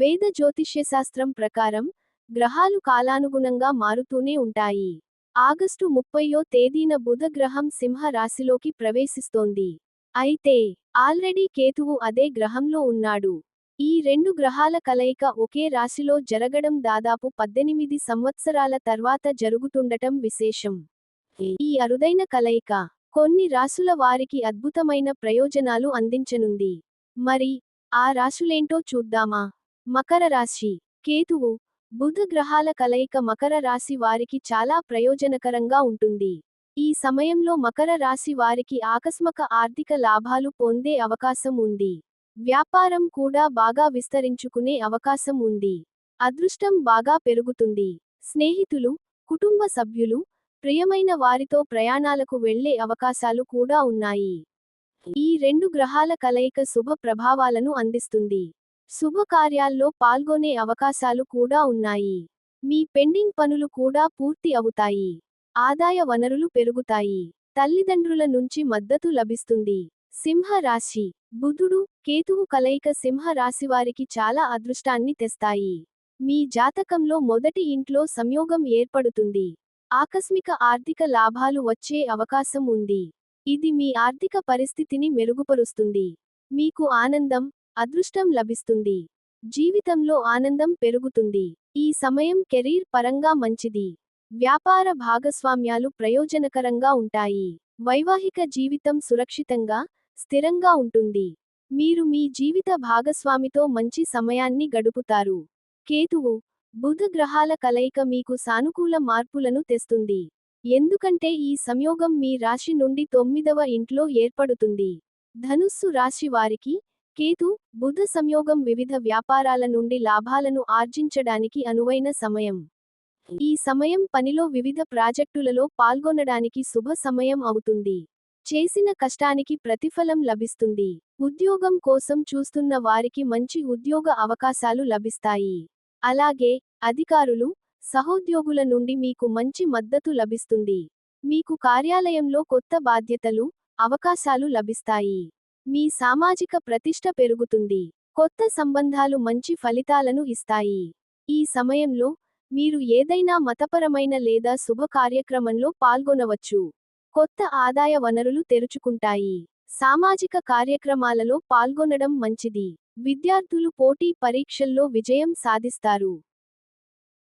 వేద జ్యోతిష్యశాస్త్రం ప్రకారం గ్రహాలు కాలానుగుణంగా మారుతూనే ఉంటాయి. ఆగస్టు 30వ తేదీన బుధ గ్రహం సింహ రాశిలోకి ప్రవేశిస్తోంది. అయితే ఆల్రెడీ కేతువు అదే గ్రహంలో ఉన్నాడు. ఈ రెండు గ్రహాల కలయిక ఒకే రాశిలో జరగడం దాదాపు 18 సంవత్సరాల తర్వాత జరుగుతుండటం విశేషం. ఈ అరుదైన కలయిక కొన్ని రాశుల వారికి అద్భుతమైన ప్రయోజనాలు అందించనుంది. మరి ఆ రాశులేంటో చూద్దామా? మకర రాశి. కేతువు, బుధ గ్రహాల కలయిక మకర రాశి వారికి చాలా ప్రయోజనకరంగా ఉంటుంది. ఈ సమయంలో మకర రాశి వారికి ఆకస్మిక ఆర్థిక లాభాలు పొందే అవకాశం ఉంది. వ్యాపారం కూడా బాగా విస్తరించుకునే అవకాశం ఉంది. అదృష్టం బాగా పెరుగుతుంది. స్నేహితులు, కుటుంబ సభ్యులు, ప్రియమైన వారితో ప్రయాణాలకు వెళ్లే అవకాశాలు కూడా ఉన్నాయి. ఈ రెండు గ్రహాల కలయిక శుభ ప్రభావాలను అందిస్తుంది. శుభకార్యాల్లో పాల్గొనే అవకాశాలు కూడా ఉన్నాయి. మీ పెండింగ్ పనులు కూడా పూర్తి అవుతాయి. ఆదాయ వనరులు పెరుగుతాయి. తల్లిదండ్రుల నుంచి మద్దతు లభిస్తుంది. సింహ రాశి. బుధుడు, కేతువు కలయిక సింహ రాశివారికి చాలా అదృష్టాన్ని తెస్తాయి. మీ జాతకంలో మొదటి ఇంట్లో సంయోగం ఏర్పడుతుంది. ఆకస్మిక ఆర్థిక లాభాలు వచ్చే అవకాశం ఉంది. ఇది మీ ఆర్థిక పరిస్థితిని మెరుగుపరుస్తుంది. మీకు ఆనందం, అదృష్టం లభిస్తుంది. జీవితంలో ఆనందం పెరుగుతుంది. ఈ సమయం కెరీర్ పరంగా మంచిది. వ్యాపార భాగస్వామ్యాలు ప్రయోజనకరంగా ఉంటాయి. వైవాహిక జీవితం సురక్షితంగా, స్థిరంగా ఉంటుంది. మీరు మీ జీవిత భాగస్వామితో మంచి సమయాన్ని గడుపుతారు. కేతువు, బుధ గ్రహాల కలయిక మీకు సానుకూల మార్పులను తెస్తుంది. ఎందుకంటే ఈ సంయోగం మీ రాశి నుండి 9వ ఇంట్లో ఏర్పడుతుంది. ధనుస్సు రాశి వారికి కేతు, బుధ సంయోగం వివిధ వ్యాపారాల నుండి లాభాలను ఆర్జించడానికి అనువైన సమయం. ఈ సమయం పనిలో వివిధ ప్రాజెక్టులలో పాల్గొనడానికి శుభ సమయం అవుతుంది. చేసిన కష్టానికి ప్రతిఫలం లభిస్తుంది. ఉద్యోగం కోసం చూస్తున్న వారికి మంచి ఉద్యోగ అవకాశాలు లభిస్తాయి. అలాగే అధికారులు, సహోద్యోగుల నుండి మీకు మంచి మద్దతు లభిస్తుంది. మీకు కార్యాలయంలో కొత్త బాధ్యతలు, అవకాశాలు లభిస్తాయి. మీ సామాజిక ప్రతిష్ట పెరుగుతుంది. కొత్త సంబంధాలు మంచి ఫలితాలను ఇస్తాయి. ఈ సమయంలో మీరు ఏదైనా మతపరమైన లేదా శుభ కార్యక్రమంలో పాల్గొనవచ్చు. కొత్త ఆదాయ వనరులు తెరుచుకుంటాయి. సామాజిక కార్యక్రమాలలో పాల్గొనడం మంచిది. విద్యార్థులు పోటీ పరీక్షల్లో విజయం సాధిస్తారు.